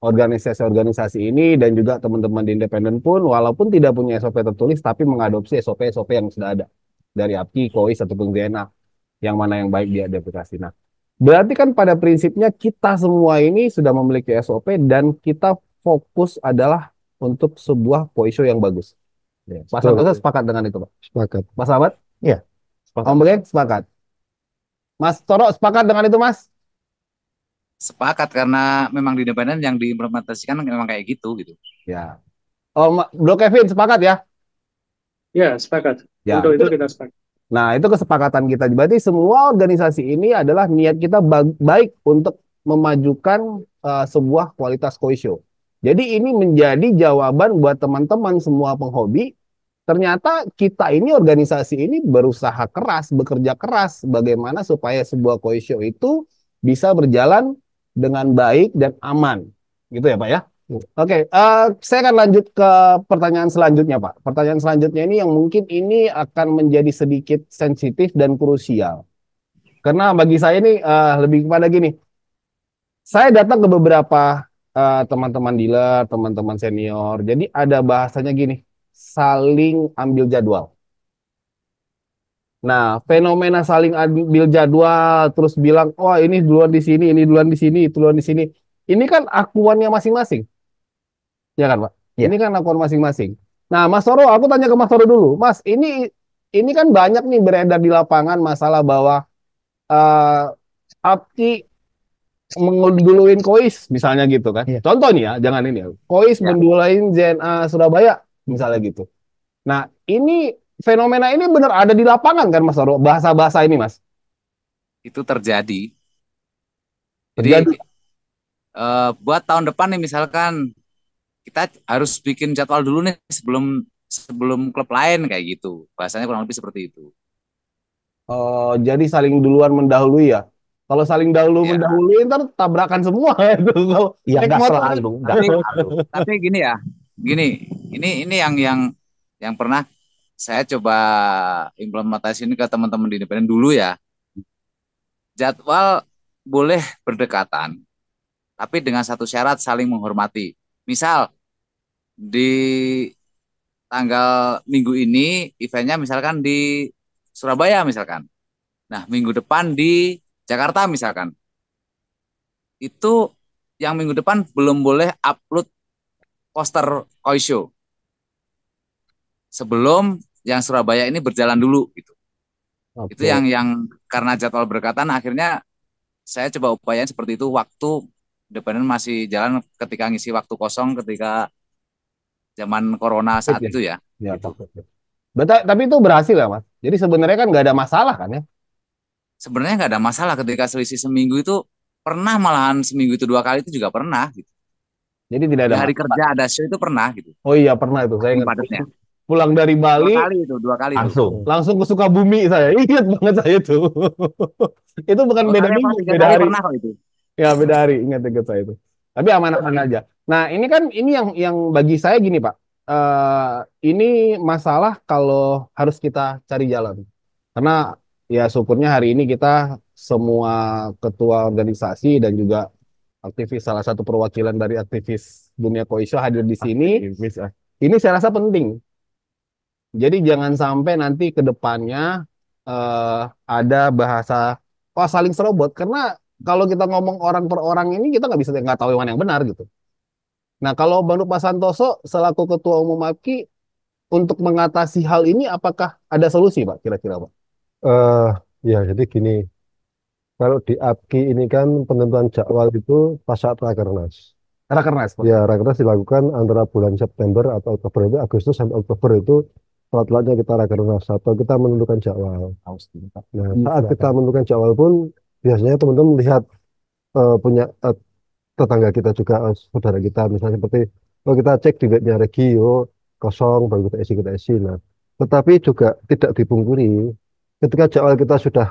[SPEAKER 1] Organisasi-organisasi ini dan juga teman-teman di independen pun walaupun tidak punya SOP tertulis tapi mengadopsi SOP-SOP yang sudah ada dari APKI, KOIS ataupun GNA yang mana yang baik dia aplikasi. Nah, berarti kan pada prinsipnya kita semua ini sudah memiliki SOP dan kita fokus adalah untuk sebuah POISO yang bagus. Ya. Mas
[SPEAKER 5] Betul,
[SPEAKER 1] Santoso sepakat dengan itu, Pak.
[SPEAKER 5] sepakat.
[SPEAKER 1] Mas Ahmad,
[SPEAKER 3] Iya,
[SPEAKER 1] Om Begen sepakat. Mas Toro sepakat dengan itu, Mas?
[SPEAKER 2] Sepakat karena memang di independen yang diimplementasikan memang kayak gitu gitu.
[SPEAKER 1] Ya. Bro Kevin sepakat ya?
[SPEAKER 4] Ya, sepakat.
[SPEAKER 1] Ya,
[SPEAKER 4] Untuk
[SPEAKER 1] itu.
[SPEAKER 4] itu kita sepakat.
[SPEAKER 1] Nah, itu kesepakatan kita. Berarti semua organisasi ini adalah niat kita baik untuk memajukan sebuah kualitas koisyo. Jadi ini menjadi jawaban buat teman-teman semua penghobi. Ternyata kita ini organisasi ini berusaha keras, bekerja keras bagaimana supaya sebuah koisyo itu bisa berjalan dengan baik dan aman. Gitu ya, Pak ya? Oke, saya akan lanjut ke pertanyaan selanjutnya, Pak. Pertanyaan selanjutnya ini yang mungkin ini akan menjadi sedikit sensitif dan krusial. Karena bagi saya ini lebih kepada gini, saya datang ke beberapa teman-teman dealer, teman-teman senior. Jadi ada bahasanya gini, saling ambil jadwal. Nah, fenomena saling ambil jadwal, terus bilang, wah ini duluan di sini, ini duluan di sini, itu duluan di sini. Ini kan akuannya masing-masing. Ya kan, Pak? Ini
[SPEAKER 3] iya.
[SPEAKER 1] kan akun masing-masing. Nah, Mas Toro, aku tanya ke Mas Toro dulu. Mas, ini kan banyak nih beredar di lapangan masalah bahwa eh APKI menduluin Kois misalnya gitu kan.
[SPEAKER 3] Iya.
[SPEAKER 1] Contoh nih ya, jangan ini ya. Kois
[SPEAKER 2] Ya,
[SPEAKER 1] menduluin ZNA Surabaya misalnya gitu. Nah, ini fenomena ini benar ada di lapangan kan Mas Toro? Bahasa-bahasa ini, Mas.
[SPEAKER 2] itu terjadi. Jadi
[SPEAKER 1] Terjadi.
[SPEAKER 2] buat tahun depan nih misalkan kita harus bikin jadwal dulu nih sebelum sebelum klub lain kayak gitu. Bahasanya kurang lebih seperti itu.
[SPEAKER 1] Jadi saling duluan mendahului ya. Kalau saling dahulu
[SPEAKER 2] Ya,
[SPEAKER 1] mendahului ntar tabrakan semua itu. Kalau
[SPEAKER 3] Ya
[SPEAKER 1] naik
[SPEAKER 3] nggak
[SPEAKER 1] motor kan.
[SPEAKER 3] selalu, nggak
[SPEAKER 2] tapi
[SPEAKER 3] selalu.
[SPEAKER 2] tapi gini ya, gini, ini yang pernah saya coba implementasiin ke teman-teman di independen dulu ya. Jadwal boleh berdekatan, tapi dengan satu syarat saling menghormati. Misal di tanggal minggu ini eventnya misalkan di Surabaya misalkan. Nah, minggu depan di Jakarta misalkan. Itu yang minggu depan belum boleh upload poster koi show sebelum yang Surabaya ini berjalan dulu gitu. Itu
[SPEAKER 1] Oke.
[SPEAKER 2] yang karena jadwal berdekatan akhirnya saya coba upayain seperti itu waktu independen masih jalan ketika ngisi waktu kosong ketika zaman corona
[SPEAKER 1] Covid
[SPEAKER 2] saat
[SPEAKER 1] ya.
[SPEAKER 2] itu ya
[SPEAKER 1] Ya,
[SPEAKER 2] gitu.
[SPEAKER 1] Covid. Betul, tapi itu berhasil ya, Mas. Jadi sebenarnya kan nggak ada masalah kan ya.
[SPEAKER 2] Sebenarnya nggak ada masalah ketika selisih seminggu itu pernah malahan seminggu itu 2 kali itu juga pernah gitu.
[SPEAKER 1] Jadi tidak
[SPEAKER 2] Di
[SPEAKER 1] ada
[SPEAKER 2] hari
[SPEAKER 1] masalah.
[SPEAKER 2] kerja ada show itu pernah gitu.
[SPEAKER 1] Oh iya, pernah itu. Saya
[SPEAKER 2] Saking
[SPEAKER 1] ingat.
[SPEAKER 2] padatnya.
[SPEAKER 1] Pulang dari
[SPEAKER 2] Dua
[SPEAKER 1] Bali,
[SPEAKER 2] kali itu, 2 kali itu.
[SPEAKER 3] Langsung.
[SPEAKER 1] langsung ke Sukabumi saya. Ingat banget saya itu. Itu bukan
[SPEAKER 2] 2
[SPEAKER 1] beda
[SPEAKER 2] kali apa
[SPEAKER 1] minggu,
[SPEAKER 2] 3
[SPEAKER 1] beda
[SPEAKER 2] kali
[SPEAKER 1] hari.
[SPEAKER 2] pernah kok itu.
[SPEAKER 1] Ya, beda hari. Ingat saya itu. Tapi aman-aman aja. Nah, ini kan ini yang bagi saya gini, Pak. Ini masalah kalau harus kita cari jalan. Karena ya syukurnya hari ini kita semua ketua organisasi dan juga aktivis salah satu perwakilan dari aktivis dunia koisyo hadir di sini.
[SPEAKER 3] Aktivis,
[SPEAKER 1] Ini saya rasa penting. Jadi jangan sampai nanti ke depannya ada bahasa wah saling serobot karena kalau kita ngomong orang per orang ini kita nggak tahu yang mana yang benar gitu. Nah kalau Bang Pak Santoso selaku Ketua Umum APKI untuk mengatasi hal ini apakah ada solusi Pak kira-kira Pak?
[SPEAKER 5] Eh, ya, jadi gini, kalau di APKI ini kan penentuan jadwal itu pas saat Rakernas.
[SPEAKER 1] Rakernas Pak.
[SPEAKER 5] Ya, Rakernas dilakukan antara bulan September atau Oktober itu, Agustus sampai Oktober itu telat-telatnya kita Rakernas atau kita menentukan jadwal. Nah, saat kita menentukan jadwal pun biasanya teman-teman lihat punya tetangga kita juga, saudara kita, misalnya seperti kalau kita cek di webnya Regio kosong, baru kita isi. Nah, tetapi juga tidak dipungkiri, ketika jadwal kita sudah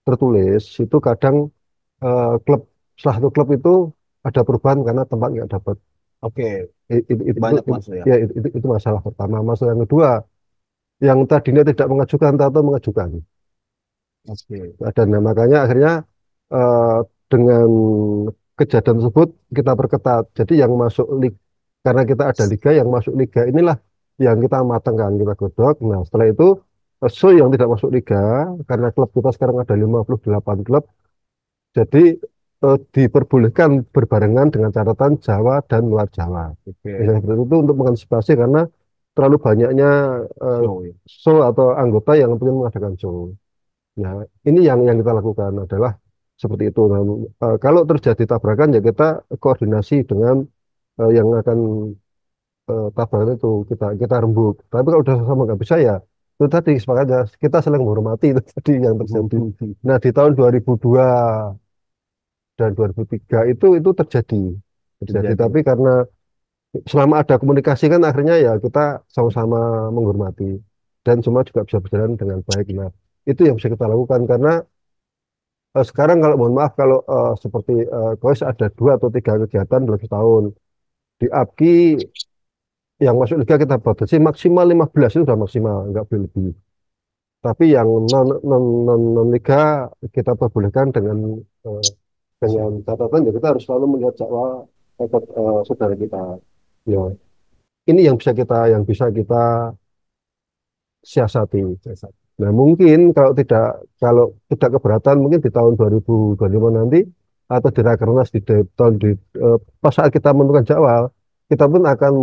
[SPEAKER 5] tertulis, itu kadang klub salah satu klub itu ada perubahan karena tempat nggak dapat.
[SPEAKER 1] Oke,
[SPEAKER 5] Itu,
[SPEAKER 1] banyak Mas ya.
[SPEAKER 5] ya itu masalah pertama. Masalah yang kedua, yang tadinya tidak mengajukan atau mengajukan.
[SPEAKER 1] Oke.
[SPEAKER 5] Nah, makanya akhirnya eh, dengan kejadian tersebut kita perketat. Jadi yang masuk liga, karena kita ada liga, yang masuk liga inilah yang kita matangkan, kita godok. Nah, setelah itu show yang tidak masuk liga, karena klub kita sekarang ada 58 klub, jadi diperbolehkan berbarengan dengan catatan Jawa dan luar Jawa.
[SPEAKER 1] Oke.
[SPEAKER 5] Misalnya seperti itu untuk mengantisipasi karena terlalu banyaknya eh,
[SPEAKER 1] Show, ya.
[SPEAKER 5] show atau anggota yang ingin mengadakan show. Nah, ini yang kita lakukan adalah seperti itu. Nah, kalau terjadi tabrakan ya kita koordinasi dengan yang akan tabrakan itu kita rembuk. Tapi kalau udah sama nggak bisa ya itu tadi sepakatnya kita saling menghormati itu tadi yang terjadi. Nah, di tahun 2002 dan 2003 itu terjadi. Tapi karena selama ada komunikasi kan akhirnya ya kita sama-sama menghormati dan semua juga bisa berjalan dengan baik. Nah, itu yang bisa kita lakukan karena sekarang kalau mohon maaf kalau seperti KOIS ada 2 atau 3 kegiatan dalam setahun. Di APKI yang masuk liga kita batasi maksimal 15 itu sudah maksimal, nggak boleh lebih. Tapi yang non liga kita perbolehkan eh, dengan catatan ya kita harus selalu melihat jadwal saudara kita. Ya, ini yang bisa kita siasati. Nah, mungkin kalau tidak keberatan mungkin di tahun 2025 nanti atau di Rakernas pas saat kita menentukan jadwal, kita pun akan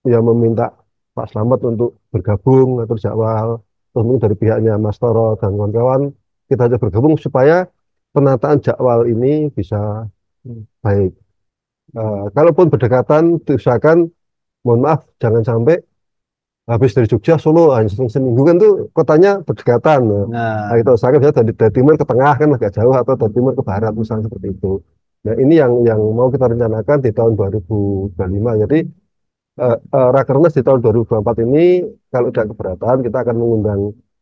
[SPEAKER 5] ya meminta Pak Slamet untuk bergabung atau jadwal, terus mungkin dari pihaknya Mas Toro dan kawan-kawan kita aja bergabung supaya penataan jadwal ini bisa baik. Kalaupun berdekatan, diusahakan mohon maaf jangan sampai habis dari Jogja Solo hanya seminggu kan tuh kotanya berdekatan. Nah, kita usahakan bisa dari timur ke tengah kan agak jauh atau dari timur ke barat misalnya seperti itu. Nah, ini yang mau kita rencanakan di tahun 2025. Jadi Rakernas di tahun 2024 ini kalau tidak keberatan kita akan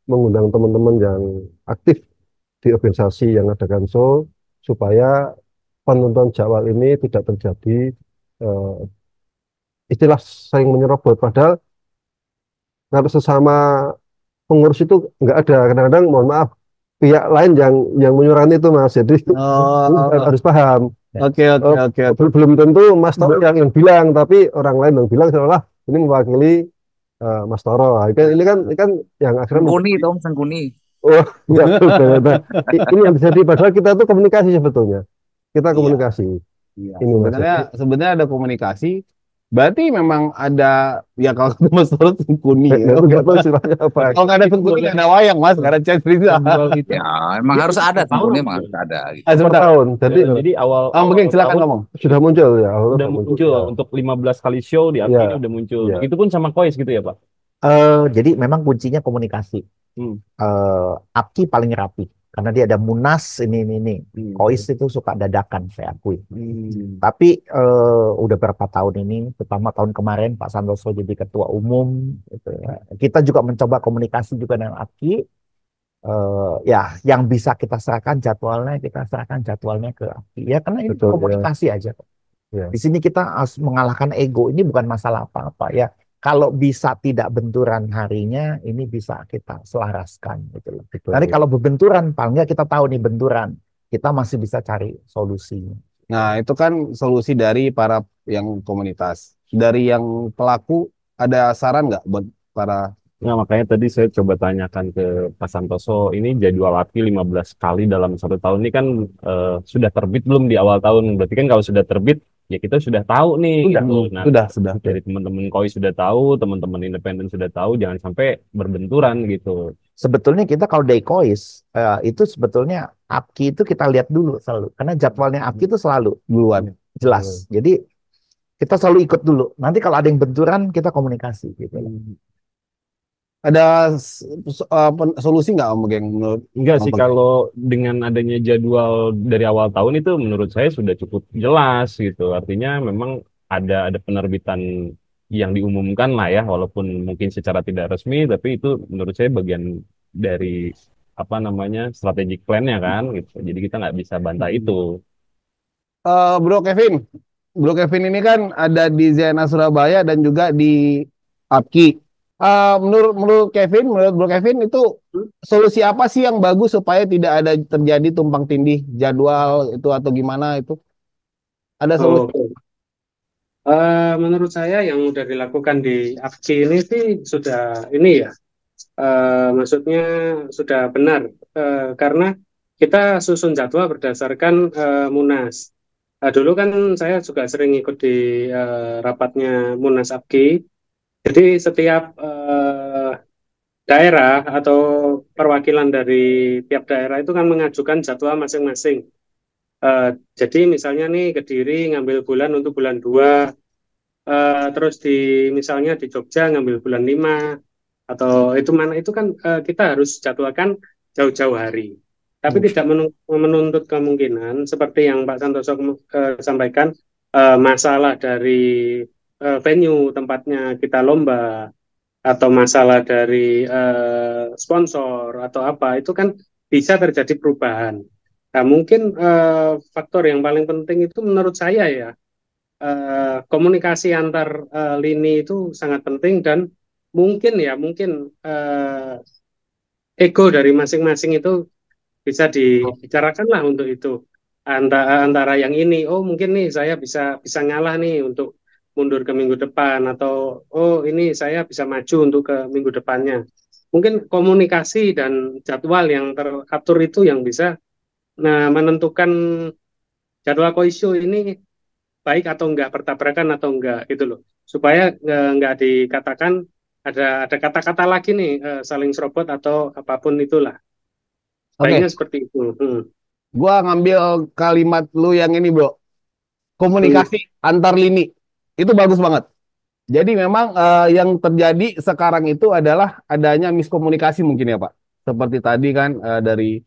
[SPEAKER 5] mengundang teman-teman yang aktif di organisasi yang adakan show supaya penonton jadwal ini tidak terjadi eh, istilah saling menyerobot. Padahal kalau sesama pengurus itu nggak ada, kadang-kadang mohon maaf pihak lain yang menyurani itu Mas, jadi harus paham.
[SPEAKER 1] Oke.
[SPEAKER 5] Belum tentu Mas Toro yang bilang, tapi orang lain yang bilang seolah ini mewakili Mas Toro. Nah, ini kan yang akhirnya
[SPEAKER 2] Sengkuni, Tom, Sengkuni.
[SPEAKER 5] oh ya, nah, ini yang terjadi padahal kita tuh komunikasi sebetulnya, kita
[SPEAKER 1] Iya.
[SPEAKER 5] komunikasi.
[SPEAKER 1] Iya,
[SPEAKER 5] Ini Mas.
[SPEAKER 1] sebenarnya ada komunikasi. Berarti memang ada ya kalau kata Mas Toro sengkuni ya.
[SPEAKER 5] Nggak tahu istilahnya apa.
[SPEAKER 1] Kalau nggak ada sengkuni nggak ada wayang Mas, nggak ada cerita.
[SPEAKER 2] Ya, emang harus ada, Sengkuni emang harus ada. Gitu.
[SPEAKER 5] Per
[SPEAKER 1] Sebentar.
[SPEAKER 5] tahun.
[SPEAKER 6] Jadi awal
[SPEAKER 1] Mungkin silakan
[SPEAKER 6] tahun
[SPEAKER 1] ngomong.
[SPEAKER 5] Sudah muncul ya.
[SPEAKER 6] udah muncul
[SPEAKER 5] ya.
[SPEAKER 6] untuk 15 kali show di APKI
[SPEAKER 5] Ya.
[SPEAKER 6] ini udah muncul.
[SPEAKER 5] Ya.
[SPEAKER 6] Begitupun sama KOIS gitu ya, Pak?
[SPEAKER 3] Jadi memang kuncinya komunikasi. APKI paling rapi karena dia ada munas ini. KOIS itu suka dadakan saya akui. Tapi udah berapa tahun ini, pertama tahun kemarin Pak Santoso jadi ketua umum, gitu ya. Kita juga mencoba komunikasi juga dengan APKI. Ya, yang bisa kita serahkan jadwalnya ke APKI. Ya karena ini
[SPEAKER 5] Betul,
[SPEAKER 3] komunikasi aja kok.
[SPEAKER 5] Ya.
[SPEAKER 3] Di sini kita harus mengalahkan ego. Ini bukan masalah apa-apa ya. Kalau bisa tidak benturan harinya, ini bisa kita selaraskan gitu loh.
[SPEAKER 5] Betul.
[SPEAKER 3] Nanti kalau berbenturan, paling nggak kita tahu nih benturan, kita masih bisa cari solusi.
[SPEAKER 1] Nah, itu kan solusi dari para yang komunitas. Dari yang pelaku, ada saran nggak buat para
[SPEAKER 6] Nah, makanya tadi saya coba tanyakan ke Pak Santoso, ini jadwal API 15 kali dalam 1 tahun ini kan sudah terbit belum di awal tahun? Berarti kan kalau sudah terbit, ya kita sudah tahu nih
[SPEAKER 3] Sudah.
[SPEAKER 6] gitu. Nah,
[SPEAKER 1] Sudah.
[SPEAKER 6] dari teman-teman KOI sudah tahu, teman-teman independen sudah tahu, jangan sampai berbenturan gitu.
[SPEAKER 3] Sebetulnya kita kalau Decois itu sebetulnya APKI itu kita lihat dulu selalu. Karena jadwalnya APKI itu selalu
[SPEAKER 1] Duluan.
[SPEAKER 3] jelas. Jadi kita selalu ikut dulu. Nanti kalau ada yang benturan kita komunikasi gitu.
[SPEAKER 1] Ada solusi nggak Om Geng menurut
[SPEAKER 6] Enggak
[SPEAKER 1] Om
[SPEAKER 6] sih,
[SPEAKER 1] Geng?
[SPEAKER 6] kalau dengan adanya jadwal dari awal tahun itu menurut saya sudah cukup jelas gitu. Artinya memang ada penerbitan yang diumumkan lah ya, walaupun mungkin secara tidak resmi, tapi itu menurut saya bagian dari apa namanya strategic plan-nya kan gitu. Jadi kita nggak bisa bantah itu.
[SPEAKER 1] Bro Kevin ini kan ada di Zena Surabaya dan juga di APKI. Menurut Bro Kevin itu solusi apa sih yang bagus supaya tidak ada terjadi tumpang tindih jadwal itu atau gimana itu? Ada solusi?
[SPEAKER 4] Oke. Menurut saya yang sudah dilakukan di AFC ini sih sudah ini ya, maksudnya sudah benar, karena kita susun jadwal berdasarkan Munas. Dulu kan saya juga sering ikut di rapatnya Munas AFC. Jadi setiap daerah atau perwakilan dari tiap daerah itu kan mengajukan jadwal masing-masing. Eh, jadi misalnya nih Kediri ngambil bulan untuk bulan 2, terus misalnya di Jogja ngambil bulan 5, atau itu mana itu kan kita harus jadwalkan jauh-jauh hari. Tapi tidak menuntut kemungkinan seperti yang Pak Santoso sampaikan, masalah dari venue tempatnya kita lomba, atau masalah dari sponsor atau apa, itu kan bisa terjadi perubahan. Nah, mungkin faktor yang paling penting itu menurut saya ya, komunikasi antar lini itu sangat penting, dan mungkin ego dari masing-masing itu bisa dibicarakan lah untuk itu, antara yang ini, oh mungkin nih saya bisa bisa ngalah nih untuk mundur ke minggu depan, atau oh ini saya bisa maju untuk ke minggu depannya. Mungkin komunikasi dan jadwal yang teratur itu yang bisa menentukan jadwal koisyo ini baik atau enggak, bertabrakan atau enggak gitu loh, supaya enggak dikatakan ada kata-kata lagi nih, saling serobot atau apapun itulah.
[SPEAKER 1] Oke,
[SPEAKER 4] Baiknya seperti itu.
[SPEAKER 1] gua ngambil kalimat lu yang ini, Bro.
[SPEAKER 4] Hmm.
[SPEAKER 1] Komunikasi antar lini. Itu bagus banget. Jadi memang yang terjadi sekarang itu adalah adanya miskomunikasi mungkin ya Pak. Seperti tadi kan dari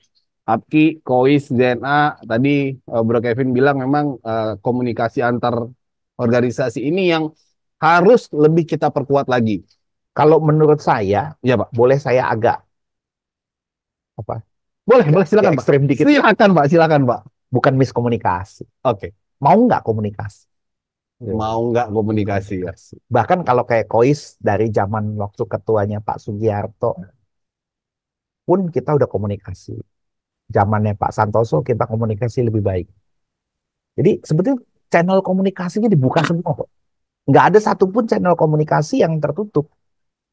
[SPEAKER 1] APKI, KOIS, ZNA, tadi Bro Kevin bilang memang komunikasi antar organisasi ini yang harus lebih kita perkuat lagi.
[SPEAKER 3] Kalau menurut saya,
[SPEAKER 1] Ya Pak.
[SPEAKER 3] boleh saya agak apa?
[SPEAKER 1] Boleh
[SPEAKER 3] Agak
[SPEAKER 1] silakan Pak.
[SPEAKER 3] ekstrem dikit.
[SPEAKER 1] Silakan Pak.
[SPEAKER 3] Bukan miskomunikasi.
[SPEAKER 1] Oke.
[SPEAKER 3] Mau nggak komunikasi?
[SPEAKER 1] Mau nggak komunikasi ya?
[SPEAKER 3] Bahkan kalau kayak Kois dari zaman waktu ketuanya Pak Sugiharto pun kita udah komunikasi. Zamannya Pak Santoso kita komunikasi lebih baik. Jadi sebetulnya channel komunikasinya dibuka semua kok. Nggak ada satupun channel komunikasi yang tertutup.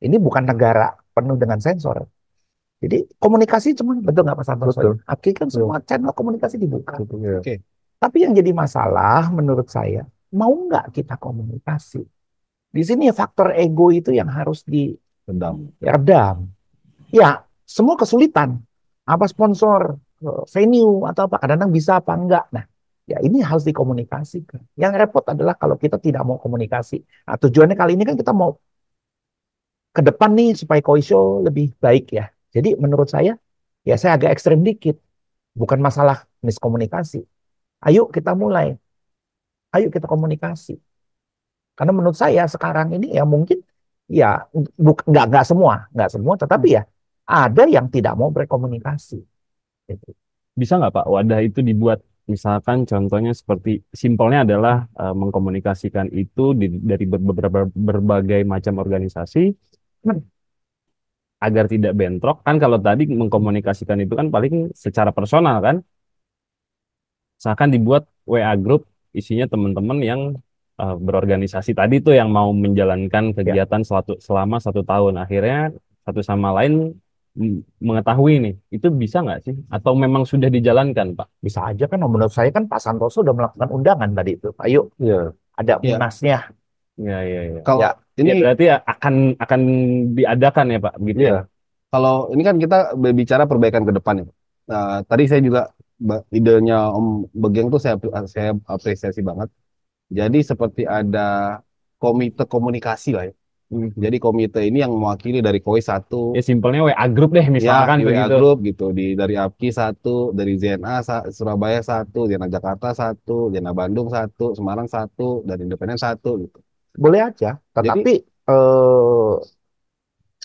[SPEAKER 3] Ini bukan negara penuh dengan sensor. Jadi komunikasi cuma betul nggak Pak Santoso?
[SPEAKER 5] Betul.
[SPEAKER 3] Akhirnya kan semua channel komunikasi dibuka.
[SPEAKER 5] Ya.
[SPEAKER 1] Oke.
[SPEAKER 3] Tapi yang jadi masalah menurut saya, mau nggak kita komunikasi? Di sini ya faktor ego itu yang harus diredam. Ya, semua kesulitan. Apa sponsor, venue, atau apa. Kadang-kadang bisa apa enggak. Nah, ya ini harus dikomunikasikan. Yang repot adalah kalau kita tidak mau komunikasi. Nah, tujuannya kali ini kan kita mau ke depan nih supaya Koi Show lebih baik ya. Jadi menurut ya saya agak ekstrem dikit. Bukan masalah miskomunikasi. Ayo kita mulai. Ayo kita komunikasi. Karena menurut saya sekarang ini ya mungkin ya nggak semua, tetapi ya ada yang tidak mau berkomunikasi. Gitu.
[SPEAKER 6] Bisa nggak Pak wadah itu dibuat, misalkan contohnya seperti simpelnya adalah mengkomunikasikan itu dari berbagai macam organisasi agar tidak bentrok kan. Kalau tadi mengkomunikasikan itu kan paling secara personal kan, misalkan dibuat WA group isinya teman-teman yang berorganisasi tadi tuh yang mau menjalankan
[SPEAKER 3] Ya.
[SPEAKER 6] kegiatan selama 1 tahun, akhirnya satu sama lain mengetahui nih, itu bisa nggak sih? Atau memang sudah dijalankan, Pak?
[SPEAKER 3] Bisa aja kan, menurut saya kan Pak Santoso sudah melakukan undangan tadi itu. Ayo,
[SPEAKER 5] Ya,
[SPEAKER 3] ada
[SPEAKER 1] Ya,
[SPEAKER 3] munasnya.
[SPEAKER 6] Ya, ya, ya.
[SPEAKER 1] kalau
[SPEAKER 3] Ya,
[SPEAKER 6] Ya
[SPEAKER 1] ini
[SPEAKER 6] berarti ya akan diadakan ya, Pak, begitu ya?
[SPEAKER 5] ya,
[SPEAKER 1] kalau ini kan kita berbicara perbaikan ke depan ya. Nah, tadi saya juga idenya Om Begeng tuh saya apresiasi banget. Jadi seperti ada komite komunikasi lah ya. Jadi komite ini yang mewakili dari KOI satu,
[SPEAKER 6] Ya simpelnya WA group deh
[SPEAKER 1] ya
[SPEAKER 6] misalkan
[SPEAKER 1] di WA
[SPEAKER 6] begitu.
[SPEAKER 1] Group gitu, dari APKI satu, dari ZNA Surabaya satu, ZNA Jakarta satu, ZNA Bandung satu, Semarang satu, dan Independen satu gitu.
[SPEAKER 3] boleh aja.
[SPEAKER 1] Jadi
[SPEAKER 3] Tetapi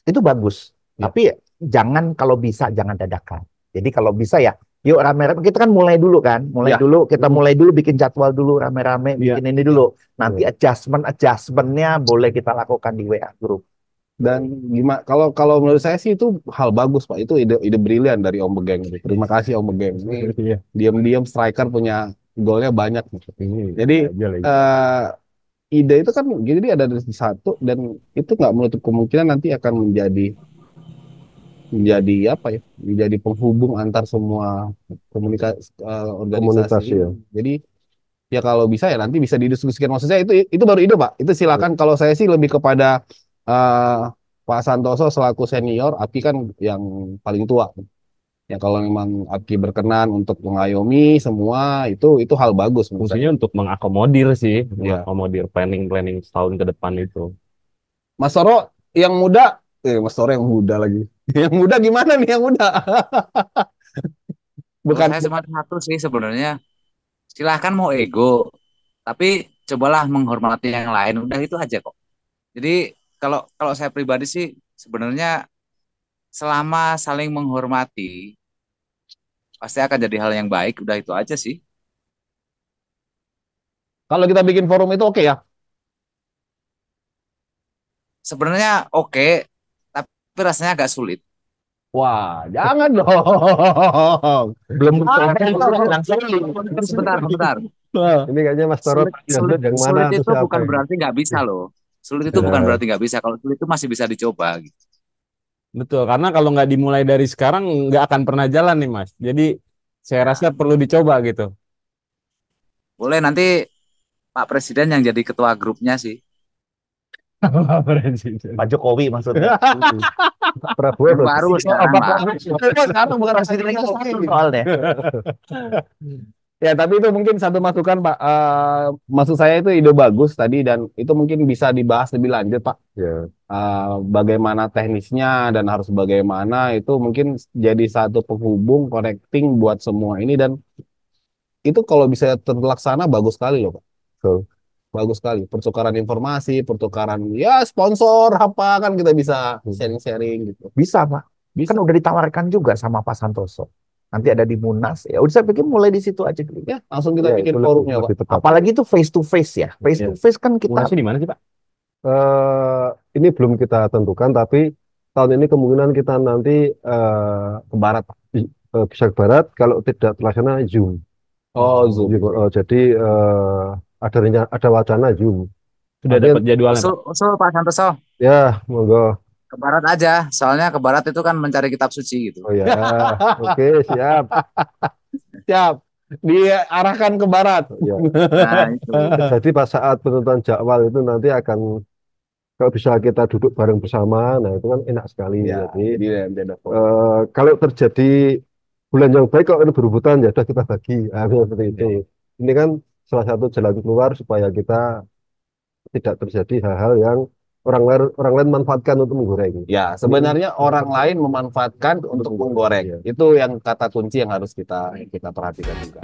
[SPEAKER 3] itu bagus.
[SPEAKER 1] ya,
[SPEAKER 3] Tapi jangan, kalau bisa jangan dadakan. Jadi kalau bisa ya, yuk rame-rame. Kita kan mulai dulu kan,
[SPEAKER 1] ya,
[SPEAKER 3] kita mulai dulu bikin jadwal dulu rame-rame,
[SPEAKER 6] Iya.
[SPEAKER 3] bikin ini dulu. Nanti
[SPEAKER 5] ya.
[SPEAKER 3] adjustmentnya boleh kita lakukan di WA group.
[SPEAKER 1] dan gimana kalau menurut saya sih itu hal bagus Pak. Itu ide brilian dari Om Begeng. Terima kasih Om Begeng. Ini
[SPEAKER 6] Iya.
[SPEAKER 1] diam-diam striker punya golnya banyak.
[SPEAKER 6] Ini
[SPEAKER 1] Jadi
[SPEAKER 6] aja lagi.
[SPEAKER 1] ide itu kan jadi ada di satu, dan itu nggak menutup kemungkinan nanti akan menjadi apa ya? Menjadi penghubung antar semua organisasi
[SPEAKER 5] Komunitas
[SPEAKER 1] ini.
[SPEAKER 5] ya.
[SPEAKER 1] Jadi ya kalau bisa ya nanti bisa didiskusikan. Maksud saya itu baru ide Pak. Itu silakan. Kalau saya sih lebih kepada eh, Pak Santoso selaku senior, APKI kan yang paling tua. Ya kalau memang APKI berkenan untuk mengayomi semua, itu hal bagus menurut saya.
[SPEAKER 6] Fungsinya untuk mengakomodir sih,
[SPEAKER 1] Ya.
[SPEAKER 6] mengakomodir planning setahun ke depan itu.
[SPEAKER 1] Mas Toro yang muda, Mas Toro yang muda lagi. Yang muda gimana nih yang muda?
[SPEAKER 2] Kalau
[SPEAKER 1] Bukan.
[SPEAKER 2] saya cuma satu sih sebenarnya. Silahkan mau ego, tapi cobalah menghormati yang lain. Udah itu aja kok. Jadi kalau kalau saya pribadi sih sebenarnya selama saling menghormati pasti akan jadi hal yang baik. Udah itu aja sih.
[SPEAKER 1] Kalau kita bikin forum itu oke ya.
[SPEAKER 2] Sebenarnya oke, tapi rasanya agak sulit.
[SPEAKER 1] Wah, jangan dong.
[SPEAKER 3] Belum langsung.
[SPEAKER 2] Sebentar, sebentar.
[SPEAKER 5] Ini kayaknya Mas Toro
[SPEAKER 2] Sulit
[SPEAKER 5] yang mana
[SPEAKER 2] sulit
[SPEAKER 5] atau
[SPEAKER 2] itu
[SPEAKER 5] siapa
[SPEAKER 2] bukan
[SPEAKER 5] ini?
[SPEAKER 2] berarti nggak bisa loh. Sulit itu bukan
[SPEAKER 5] Ya,
[SPEAKER 2] berarti nggak bisa. Kalau sulit itu masih bisa dicoba gitu.
[SPEAKER 6] Betul, karena kalau nggak dimulai dari sekarang nggak akan pernah jalan nih, Mas. Jadi saya rasa perlu dicoba gitu.
[SPEAKER 2] Boleh nanti Pak Presiden yang jadi ketua grupnya sih.
[SPEAKER 3] Pak Jokowi maksudnya.
[SPEAKER 5] Pak Prabowo
[SPEAKER 2] Yang baru sekarang, Pak.
[SPEAKER 1] Sekarang bukan presiden
[SPEAKER 3] Soalnya.
[SPEAKER 1] Ya, tapi itu mungkin satu masukan, Pak. Maksud saya itu ide bagus tadi, dan itu mungkin bisa dibahas lebih lanjut, Pak.
[SPEAKER 5] ya,
[SPEAKER 1] Bagaimana teknisnya dan harus bagaimana, itu mungkin jadi satu penghubung, connecting buat semua ini, dan itu kalau bisa terlaksana bagus sekali loh, Pak.
[SPEAKER 5] betul.
[SPEAKER 1] Bagus sekali. Pertukaran informasi, pertukaran ya sponsor apa kan kita bisa sharing-sharing gitu.
[SPEAKER 3] Bisa, Pak.
[SPEAKER 1] Bisa.
[SPEAKER 3] Kan udah ditawarkan juga sama Pak Santoso. Nanti ada di Munas. Ya udah, saya pikir mulai di situ aja dulu.
[SPEAKER 1] Ya, langsung kita
[SPEAKER 5] Ya,
[SPEAKER 1] bikin
[SPEAKER 5] itu
[SPEAKER 1] forumnya, Pak.
[SPEAKER 5] lebih tepat.
[SPEAKER 3] Apalagi itu face to face ya. Face to face kan kita
[SPEAKER 6] Munasnya di mana sih, Pak?
[SPEAKER 5] Ini belum kita tentukan, tapi tahun ini kemungkinan kita nanti
[SPEAKER 1] Ke barat, Pak.
[SPEAKER 5] bisa ke barat, kalau tidak terlaksana Zoom.
[SPEAKER 1] Oh, Zoom.
[SPEAKER 5] Jadi ada wacana Zoom.
[SPEAKER 6] Sudah
[SPEAKER 5] Artinya-
[SPEAKER 6] dapat jadwalnya, Pak?
[SPEAKER 2] Usul Pak Santoso
[SPEAKER 5] Ya, monggo.
[SPEAKER 2] ke barat aja. Soalnya ke barat itu kan mencari kitab suci gitu.
[SPEAKER 5] Oh ya, oke, siap.
[SPEAKER 1] Siap. Diarahkan ke barat.
[SPEAKER 5] Ya.
[SPEAKER 2] Nah, itu.
[SPEAKER 5] Jadi pas saat penentuan jadwal itu nanti akan, kalau bisa kita duduk bareng bersama, nah itu kan enak sekali.
[SPEAKER 1] Ya,
[SPEAKER 5] Jadi
[SPEAKER 1] jadi ada
[SPEAKER 5] kalau terjadi bulan yang baik, kalau ini berebutan ya sudah kita bagi. Seperti itu. Ini kan salah satu jalan keluar supaya kita tidak terjadi hal-hal yang orang lain manfaatkan untuk menggoreng.
[SPEAKER 1] Ya, sebenarnya orang lain memanfaatkan untuk menggoreng.
[SPEAKER 5] Iya.
[SPEAKER 1] Itu yang kata kunci yang harus kita perhatikan juga.